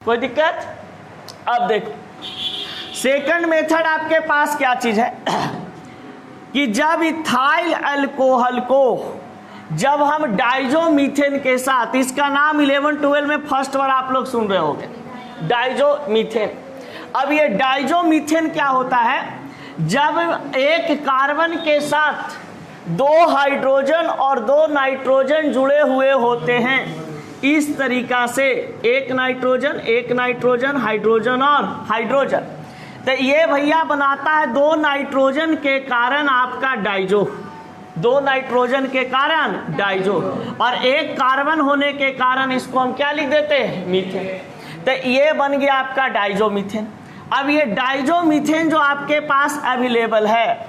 कोई दिक्कत? अब देखो सेकंड मेथड आपके पास क्या चीज है कि जब इथाइल अल्कोहल को जब हम डाइजोमीथेन के साथ, इसका नाम 11-12 में फर्स्ट बार आप लोग सुन रहे होंगे, डाइजोमीथेन। अब ये डाइजोमीथेन क्या होता है? जब एक कार्बन के साथ 2 हाइड्रोजन और 2 नाइट्रोजन जुड़े हुए होते हैं, इस तरीका से एक नाइट्रोजन हाइड्रोजन और हाइड्रोजन, तो ये भैया बनाता है 2 नाइट्रोजन के कारण आपका डाइजो, 2 नाइट्रोजन के कारण डाइजो, और एक कार्बन होने के कारण इसको हम क्या लिख देते हैं? मीथेन। तो ये बन गया आपका डाइजोमीथेन। अब ये डाइजोमीथेन जो आपके पास अवेलेबल है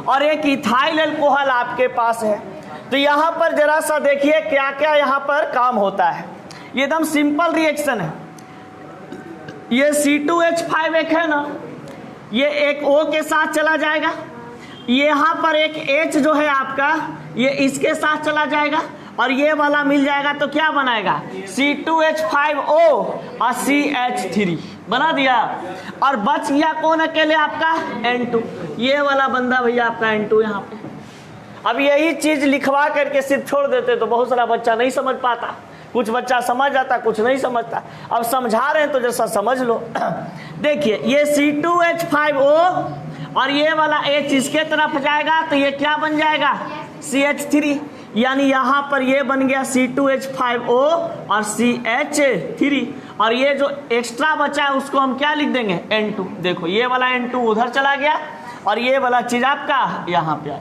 और एक इथाइल अल्कोहल आपके पास है, तो यहां पर जरा सा देखिए क्या क्या यहां पर काम होता है। ये एकदम सिंपल रिएक्शन है। ये C2H5 एक है ना, ये एक O के साथ चला जाएगा, यहां पर एक H जो है आपका ये इसके साथ चला जाएगा, और ये वाला मिल जाएगा तो क्या बनाएगा? C2H5O और CH3 बना दिया। और बच गया कौन अकेले? आपका N2, ये वाला बंदा भैया आपका N2 यहाँ पे। अब यही चीज लिखवा करके सिर्फ छोड़ देते तो बहुत सारा बच्चा नहीं समझ पाता, कुछ बच्चा समझ जाता, कुछ नहीं समझता। अब समझा रहे हैं तो जैसा समझ लो। देखिए ये C2H5O और ये वाला H इसके तरफ जाएगा तो ये क्या बन जाएगा? CH3, यानी यहां पर ये बन गया C2H5O और CH3, और ये जो एक्स्ट्रा बचा है उसको हम क्या लिख देंगे? N2। देखो ये वाला N2 उधर चला गया और ये वाला चीज आपका यहां पे आ गया।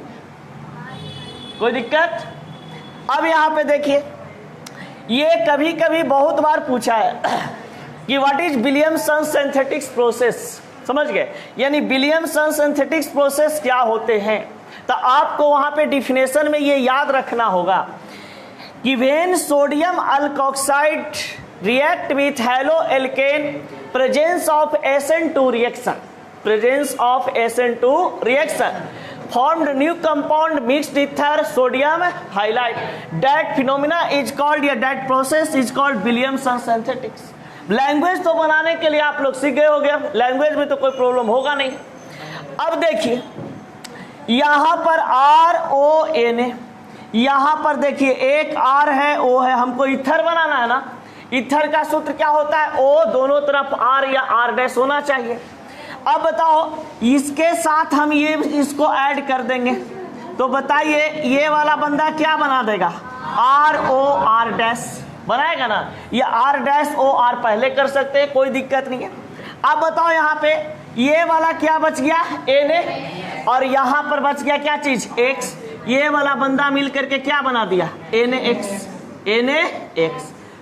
कोई दिक्कत? अब यहां पे देखिए, ये कभी कभी बहुत बार पूछा है कि what is Williamson synthetics process, समझ गए? यानी विलियमसन सिंथेटिक्स प्रोसेस क्या होते हैं, तो आपको वहां पे डिफिनेशन में ये याद रखना होगा कि when sodium alkoxide react with halo alkane presence of SN2 reaction formed new compound mixed ether sodium halide. That phenomena is called, या that process is called Williamson synthetics. Language तो बनाने के लिए आप लोग सीख गए हो गया, लैंग्वेज में तो कोई प्रॉब्लम होगा नहीं। अब देखिए यहां पर RONA, यहां पर देखिए एक R है O है, हमको इथर बनाना है ना। इथर का सूत्र क्या होता है? O दोनों तरफ R या R' होना चाहिए। अब बताओ इसके साथ हम ये इसको ऐड कर देंगे तो बताइए ये वाला बंदा क्या बना देगा? ROR' बनाएगा ना। ये R'OR पहले कर सकते हैं, कोई दिक्कत नहीं है। अब बताओ यहाँ पे ये वाला क्या बच गया? Na, और यहाँ पर बच गया क्या चीज? X। ये वाला बंदा मिल करके क्या बना दिया? NaX।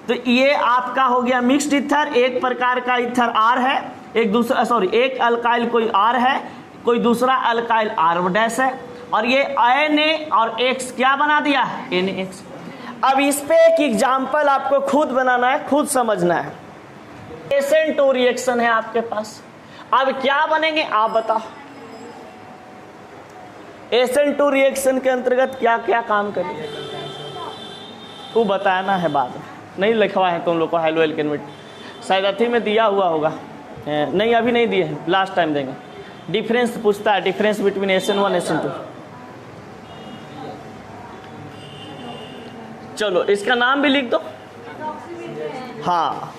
तो ये आपका हो गया मिक्स्ड इथर। एक प्रकार का इथर R है, एक दूसरा एक अल्काइल कोई R है, कोई दूसरा अल्काइल R' है, और ये Na और X क्या बना दिया? NaX। अब इस पे एक एग्जांपल आपको खुद बनाना है, खुद समझना है। SN2 रिएक्शन है आपके पास, अब क्या बनेंगे आप बताओ? SN2 रिएक्शन के अंतर्गत क्या क्या काम करेंगे तू बताना है, बाद में नहीं लिखवा है तुम लोग को। हेलो एल्केन में शायद अथी में दिया हुआ होगा, नहीं अभी नहीं दिए हैं, लास्ट टाइम देंगे। डिफरेंस पूछता है, डिफरेंस बिटवीन SN1 SN2। चलो इसका नाम भी लिख दो। हाँ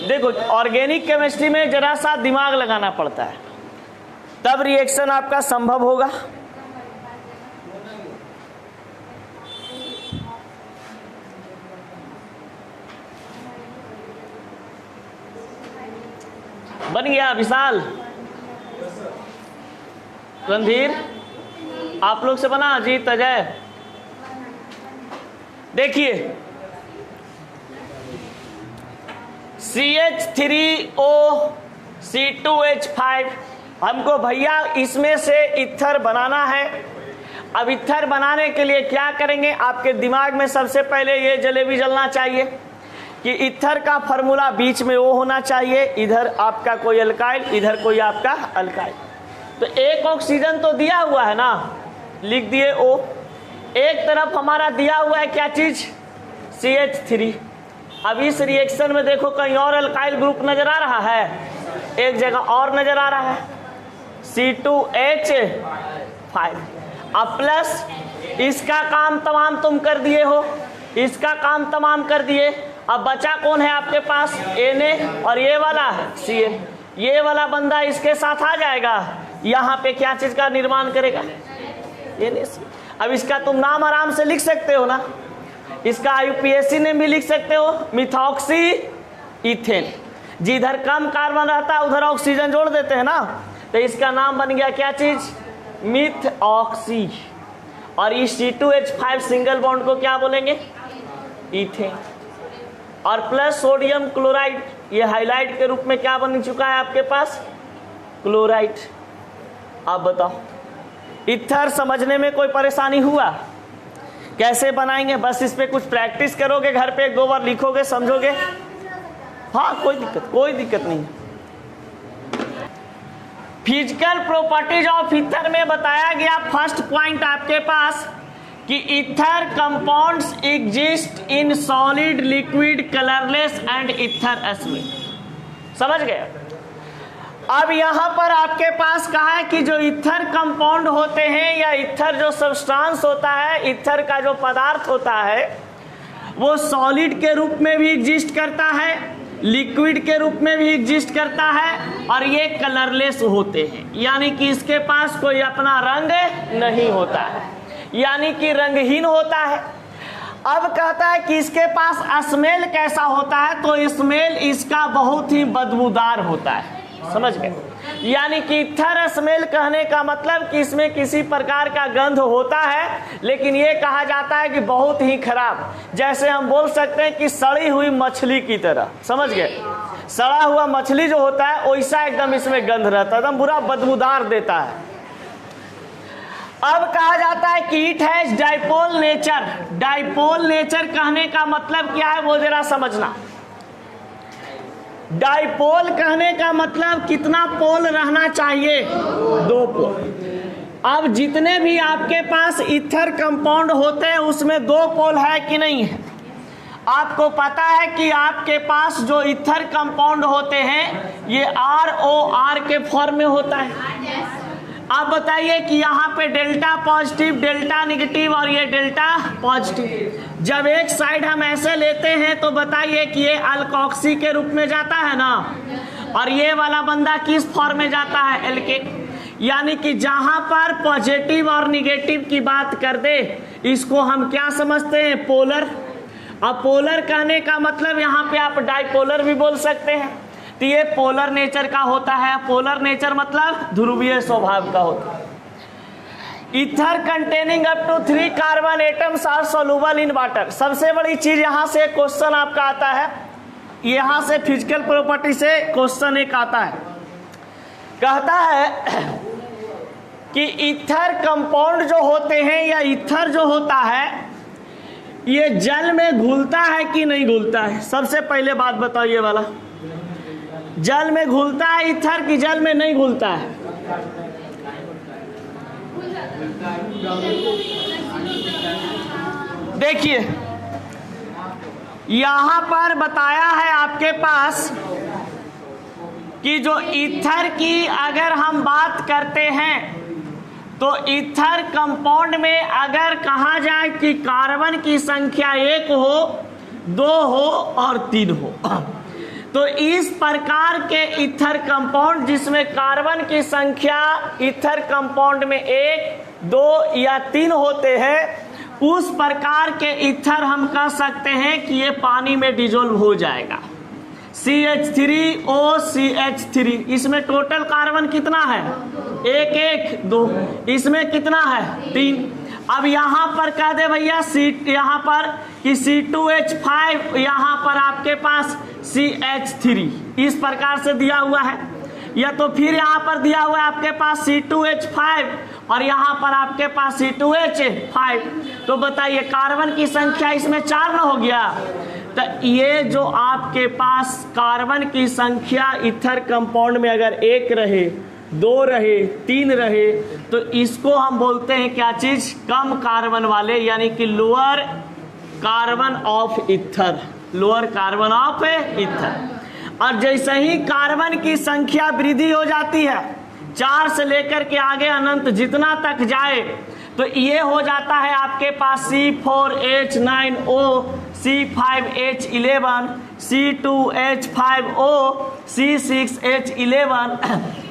देखो ऑर्गेनिक केमिस्ट्री में जरा सा दिमाग लगाना पड़ता है, तब रिएक्शन आपका संभव होगा। बन गया विशाल, रणधीर आप लोग से बना? अजीत, अजय, देखिए CH3O C2H5 हमको भैया इसमें से इथर बनाना है। अब इथर बनाने के लिए क्या करेंगे? आपके दिमाग में सबसे पहले ये जलेबी जलना चाहिए कि इथर का फॉर्मूला बीच में O होना चाहिए, इधर आपका कोई अल्काइल, इधर कोई आपका अल्काइल। तो एक ऑक्सीजन तो दिया हुआ है ना, लिख दिए O, एक तरफ हमारा दिया हुआ है क्या चीज, CH3। अब इस रिएक्शन में देखो कहीं और अल्काइल ग्रुप नजर आ रहा है, एक जगह और नजर आ रहा है, C2H5। अब प्लस इसका काम तमाम तुम कर दिए हो, इसका काम तमाम कर दिए। अब बचा कौन है आपके पास, Na, और ये वाला Cl। ये वाला बंदा इसके साथ आ जाएगा, यहाँ पे क्या चीज का निर्माण करेगा, NaC। अब इसका तुम नाम आराम से लिख सकते हो ना, इसका IUPAC ने भी लिख सकते हो, मिथॉक्सी इथेन। जिधर कम कार्बन रहता है उधर ऑक्सीजन जोड़ देते हैं ना, तो इसका नाम बन गया क्या चीज, मिथऑक्सी। और इस C2H5 सिंगल बॉन्ड को क्या बोलेंगे, इथेन। और प्लस सोडियम क्लोराइड, ये हाइलाइट के रूप में क्या बन चुका है आपके पास, क्लोराइड। आप बताओ इथर समझने में कोई परेशानी हुआ, कैसे बनाएंगे, बस इस पे कुछ प्रैक्टिस करोगे, घर पे एक दो बार लिखोगे, समझोगे, हाँ कोई दिक्कत नहीं। फिजिकल प्रॉपर्टीज ऑफ ईथर में बताया गया फर्स्ट पॉइंट आपके पास कि ether compounds exist in solid, liquid, colourless and ether smell. समझ गए। अब यहां पर आपके पास कहा है कि जो ईथर कंपाउंड होते हैं या ईथर जो सब्सटेंस होता है, ईथर का जो पदार्थ होता है वो सॉलिड के रूप में भी एग्जिस्ट करता है, लिक्विड के रूप में भी एग्जिस्ट करता है, और ये कलरलेस होते हैं, यानी कि इसके पास कोई अपना रंग नहीं होता है, यानी कि रंगहीन होता है। अब कहता है कि इसके पास स्मेल कैसा होता है, तो स्मेल इसका बहुत ही बदबूदार होता है। समझ गए। यानी कि ईथर स्मेल कहने का मतलब कि इसमें किसी प्रकार का गंध होता है, लेकिन ये कहा जाता है कि बहुत ही खराब, जैसे हम बोल सकते हैं कि सड़ी हुई मछली की तरह। समझ गए। सड़ा हुआ मछली जो होता है वैसा एकदम इसमें गंध रहता है, एकदम बुरा बदबूदार देता है। अब कहा जाता है कि it has dipole nature. Dipole nature कहने का मतलब क्या है वो जरा समझना। डाइपोल कहने का मतलब कितना पोल रहना चाहिए, 2 पोल। अब जितने भी आपके पास ईथर कंपाउंड होते हैं उसमें 2 पोल है कि नहीं है। आपको पता है कि आपके पास जो ईथर कंपाउंड होते हैं ये ROR के फॉर्म में होता है। आप बताइए कि यहाँ पे डेल्टा पॉजिटिव, डेल्टा नेगेटिव और ये डेल्टा पॉजिटिव। जब एक साइड हम ऐसे लेते हैं तो बताइए कि ये अल्कोक्सी के रूप में जाता है ना, और ये वाला बंदा किस फॉर्म में जाता है, एल्केन। यानी कि जहां पर पॉजिटिव और निगेटिव की बात कर दे इसको हम क्या समझते हैं, पोलर। अब पोलर कहने का मतलब यहाँ पे आप डाइपोलर भी बोल सकते हैं, तो ये पोलर नेचर का होता है। पोलर नेचर मतलब ध्रुवीय स्वभाव का होता है। Ether containing up to 3 carbon atoms are soluble in water. सबसे बड़ी चीज यहां से क्वेश्चन आपका आता है, यहां से फिजिकल प्रॉपर्टी से क्वेश्चन एक आता है, कहता है कि ईथर कंपाउंड जो होते हैं या ईथर जो होता है ये जल में घुलता है कि नहीं घुलता है। सबसे पहले बात बताओ, ये वाला जल में घुलता है ईथर कि जल में नहीं घुलता है? देखिए यहां पर बताया है आपके पास कि जो ईथर की अगर हम बात करते हैं तो ईथर कंपाउंड में अगर कहा जाए कि कार्बन की संख्या 1 हो, 2 हो और 3 हो, तो इस प्रकार के ईथर कंपाउंड जिसमें कार्बन की संख्या ईथर कंपाउंड में 1, 2 या 3 होते हैं, उस प्रकार के ईथर हम कह सकते हैं कि ये पानी में डिजोल्व हो जाएगा। CH3OCH3, इसमें टोटल कार्बन कितना है, 1, 1, 2, इसमें कितना है, 3। अब यहाँ पर कह दे भैया यहाँ पर कि C2H5, यहाँ पर आपके पास CH3, इस प्रकार से दिया हुआ है। या तो फिर यहाँ पर दिया हुआ है आपके पास C2H5 और यहाँ पर आपके पास C2H5, तो बताइए कार्बन की संख्या इसमें 4 ना हो गया। तो ये जो आपके पास कार्बन की संख्या ईथर कंपाउंड में अगर 1 रहे 2 रहे, 3 रहे, तो इसको हम बोलते हैं क्या चीज, कम कार्बन वाले, यानी कि lower carbon of ether, lower carbon of ether. और जैसे ही कार्बन की संख्या वृद्धि हो जाती है, 4 से लेकर के आगे अनंत जितना तक जाए, तो ये हो जाता है आपके पास C4H9O, C5H11, C2H5O, C6H11।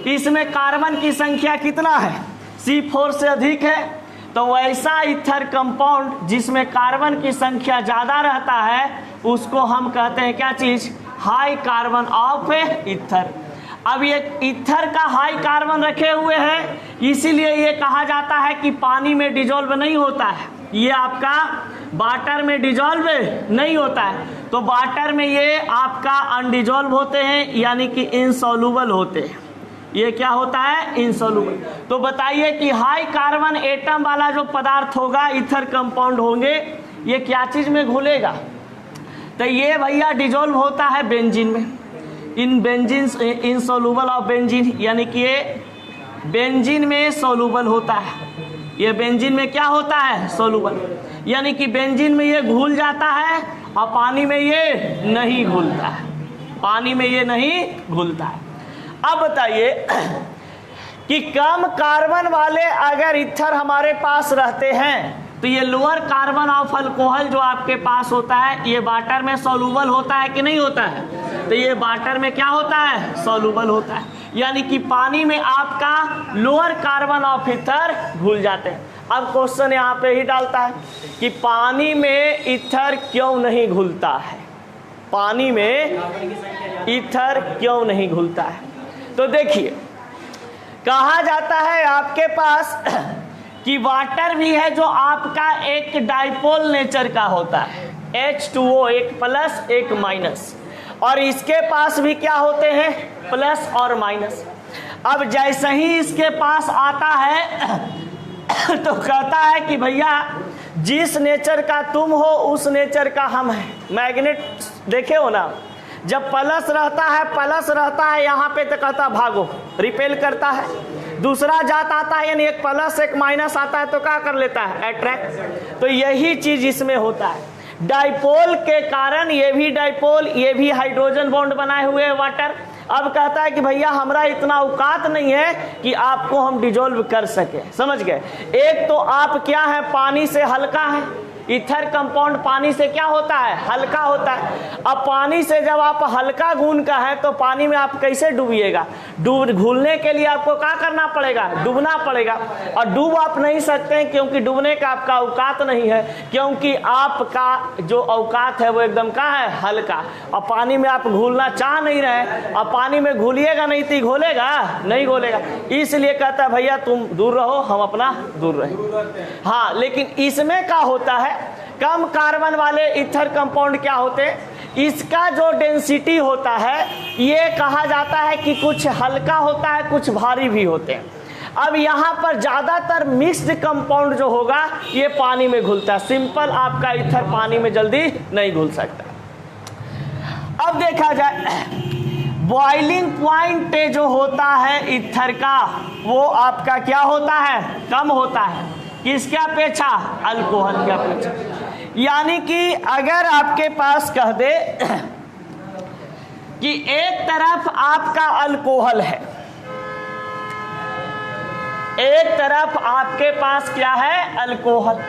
इसमें कार्बन की संख्या कितना है, C4 से अधिक है। तो वैसा ईथर कंपाउंड जिसमें कार्बन की संख्या ज़्यादा रहता है, उसको हम कहते हैं क्या चीज़, हाई कार्बन ऑफ ईथर। अब ये ईथर का हाई कार्बन रखे हुए हैं, इसीलिए ये कहा जाता है कि पानी में डिजोल्व नहीं होता है, ये आपका वाटर में डिजोल्व नहीं होता है। तो वाटर में ये आपका अनडिजोल्व होते हैं, यानी कि इनसॉल्युबल होते हैं। ये क्या होता है, इनसॉल्युबल। तो बताइए कि हाई कार्बन एटम वाला जो पदार्थ होगा, ईथर कंपाउंड होंगे, ये क्या चीज में घुलेगा, तो ये भैया डिजोल्व होता है बेंजीन में, in benzene, insoluble of benzene, यानी कि ये बेंजीन में सॉल्युबल होता है। ये बेंजीन में क्या होता है, सॉल्युबल, यानी कि बेंजीन में ये घुल जाता है और पानी में ये नहीं घुलता है, पानी में ये नहीं घुलता है। अब बताइए कि कम कार्बन वाले अगर ईथर हमारे पास रहते हैं, तो ये लोअर कार्बन ऑफ अल्कोहल जो आपके पास होता है, ये वाटर में सॉल्युबल होता है कि नहीं होता है, तो ये वाटर में क्या होता है, सॉल्युबल होता है, यानी कि पानी में आपका लोअर कार्बन ऑफ ईथर घुल जाते हैं। अब क्वेश्चन यहाँ पे ही डालता है कि पानी में ईथर क्यों नहीं घुलता है, पानी में ईथर क्यों नहीं घुलता है। तो देखिए, कहा जाता है आपके पास कि वाटर भी है जो आपका एक डाइपोल नेचर का होता है, H2O, एक प्लस एक माइनस, और इसके पास भी क्या होते हैं, प्लस और माइनस। अब जैसे ही इसके पास आता है तो कहता है कि भैया जिस नेचर का तुम हो उस नेचर का हम है। मैग्नेट देखे हो ना, जब प्लस रहता है यहाँ पे, तो कहता भागो, रिपेल करता है। दूसरा जात आता है, यानी एक प्लस एक माइनस आता है, तो क्या कर लेता है, अट्रैक्ट। तो यही चीज इसमें होता है, डाइपोल के कारण ये भी डाइपोल, ये भी हाइड्रोजन बॉन्ड बनाए हुए है वाटर। अब कहता है कि भैया हमरा इतना औकात नहीं है कि आपको हम डिजोल्व कर सके, समझ गए। एक तो आप क्या है, पानी से हल्का है, ईथर कंपाउंड पानी से क्या होता है, हल्का होता है। अब पानी से जब आप हल्का गुण का है, तो पानी में आप कैसे डूबिएगा, घुलने के लिए आपको क्या करना पड़ेगा, डूबना पड़ेगा, और डूब आप नहीं सकते हैं क्योंकि डूबने का आपका औकात नहीं है, क्योंकि आपका जो औकात है वो एकदम क्या है, हल्का। और पानी में आप घुलना चाह नहीं रहे, और पानी में घुलिएगा नहीं तो घोलेगा नहीं घोलेगा, इसलिए कहता है भैया तुम दूर रहो, हम अपना दूर रहे। हाँ, लेकिन इसमें क्या होता है, कम कार्बन वाले ईथर कंपाउंड क्या होते हैं, इसका जो डेंसिटी होता है, ये कहा जाता है कि कुछ हल्का होता है, कुछ भारी भी होते हैं। अब यहाँ पर ज्यादातर मिक्स्ड कंपाउंड जो होगा, ये पानी में घुलता है, सिंपल आपका ईथर पानी में जल्दी नहीं घुल सकता। अब देखा जाए बॉइलिंग पॉइंट जो होता है ईथर का, वो आपका क्या होता है, कम होता है, किसके अपेक्षा, अल्कोहल के अपेक्षा। यानी कि अगर आपके पास कह दे कि एक तरफ आपका अल्कोहल है, एक तरफ आपके पास क्या है, अल्कोहल,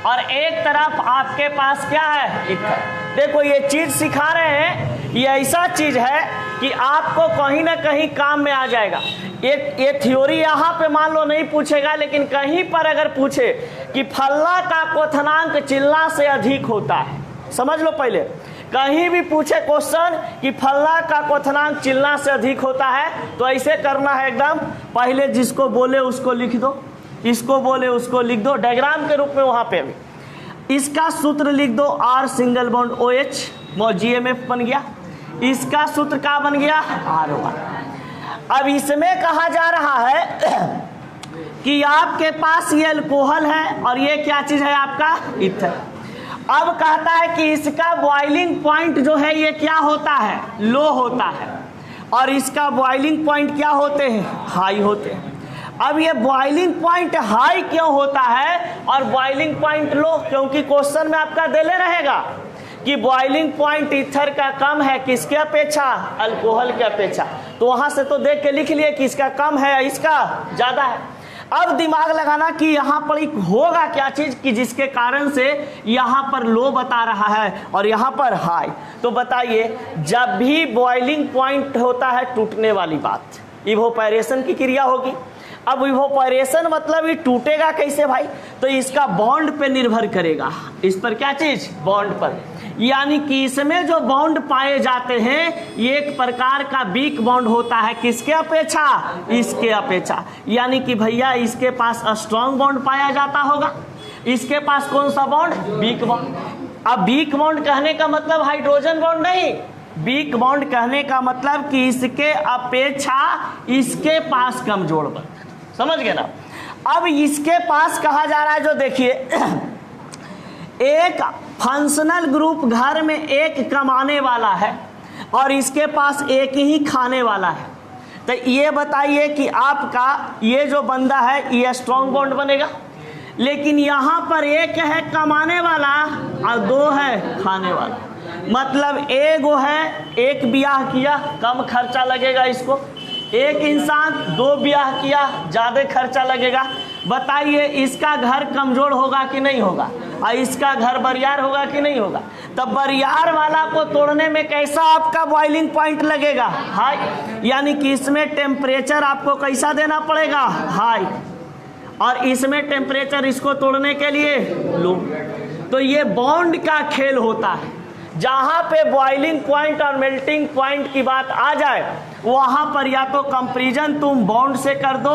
और एक तरफ आपके पास क्या है, ईथर। देखो ये चीज सिखा रहे हैं, ये ऐसा चीज है कि आपको कहीं ना कहीं काम में आ जाएगा। ये थ्योरी यहाँ पे मान लो नहीं पूछेगा, लेकिन कहीं पर अगर पूछे कि फल्ला का क्वथनांक चिल्ला से अधिक होता है, समझ लो, पहले कहीं भी पूछे क्वेश्चन कि फल्ला का क्वथनांक चिल्ला से अधिक होता है, तो ऐसे करना है एकदम, पहले जिसको बोले उसको लिख दो, इसको बोले उसको लिख दो, डायग्राम के रूप में वहां पे भी इसका सूत्र लिख दो, R सिंगल बॉन्ड OH, वो GMF बन गया। इसका सूत्र क्या बन गया, R1। अब इसमें कहा जा रहा है कि आपके पास ये अल्कोहल है और ये क्या चीज है आपका, ईथर। अब कहता है कि इसका बॉइलिंग पॉइंट जो है ये क्या होता है, लो होता है। और इसका बॉइलिंग पॉइंट क्या होते हैं, हाई होते हैं। अब ये बॉइलिंग पॉइंट हाई क्यों होता है और बॉइलिंग पॉइंट लो, क्योंकि क्वेश्चन में आपका देले रहेगा कि बॉइलिंग पॉइंट ईथर का कम है किसके अपेक्षा, अल्कोहल के अपेक्षा। तो वहां से तो देख के लिख लिए कि इसका कम है इसका ज्यादा है। अब दिमाग लगाना कि यहाँ पर एक होगा क्या चीज कि जिसके कारण से यहाँ पर लो बता रहा है और यहाँ पर हाई। तो बताइए, जब भी बॉइलिंग पॉइंट होता है टूटने वाली बात, इवोपोरेशन की क्रिया होगी। अब इवोपोरेशन मतलब ये टूटेगा कैसे भाई, तो इसका बॉन्ड पे निर्भर करेगा। इस पर क्या चीज, बॉन्ड पर। यानी कि इसमें जो बॉन्ड पाए जाते हैं ये एक प्रकार का वीक बॉन्ड होता है किसके अपेक्षा, इसके अपेक्षा। यानी कि भैया इसके पास स्ट्रॉन्ग बॉन्ड पाया जाता होगा, इसके पास कौन सा बॉन्ड, वीक बॉन्ड। अब वीक बॉन्ड कहने का मतलब हाइड्रोजन बॉन्ड नहीं, वीक बॉन्ड कहने का मतलब कि इसके अपेक्षा इसके पास कमजोर बॉन्ड, समझ गए ना। अब इसके पास कहा जा रहा है, जो देखिए एक फंक्शनल ग्रुप घर में एक कमाने वाला है और इसके पास एक ही खाने वाला है। तो ये बताइए कि आपका ये जो बंदा है ये स्ट्रॉन्ग बॉन्ड बनेगा, लेकिन यहाँ पर एक है कमाने वाला और दो है खाने वाला। मतलब एगो है, एक ब्याह किया कम खर्चा लगेगा इसको, एक इंसान दो ब्याह किया ज्यादा खर्चा लगेगा। बताइए इसका घर कमजोर होगा कि नहीं होगा और इसका घर बरियार होगा कि नहीं होगा। तब बरियार वाला को तोड़ने में कैसा आपका बॉइलिंग पॉइंट लगेगा, हाई। यानी कि इसमें टेम्परेचर आपको कैसा देना पड़ेगा, हाई, और इसमें टेम्परेचर इसको तोड़ने के लिए लो। तो ये बॉन्ड का खेल होता है। जहां पे बॉइलिंग पॉइंट और मेल्टिंग पॉइंट की बात आ जाए वहां पर या तो कंपैरिजन तुम बॉन्ड से कर दो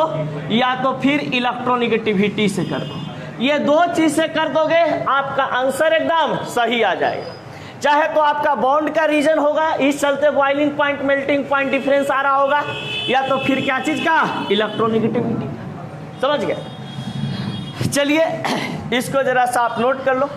या तो फिर इलेक्ट्रोनेगेटिविटी से कर दो। ये दो चीज से कर दोगे आपका आंसर एकदम सही आ जाएगा। चाहे तो आपका बॉन्ड का रीजन होगा, इस चलते boiling point melting point difference आ रहा होगा, या तो फिर क्या चीज का, इलेक्ट्रोनेगेटिविटी। समझ गए। चलिए इसको जरा सा आप नोट कर लो।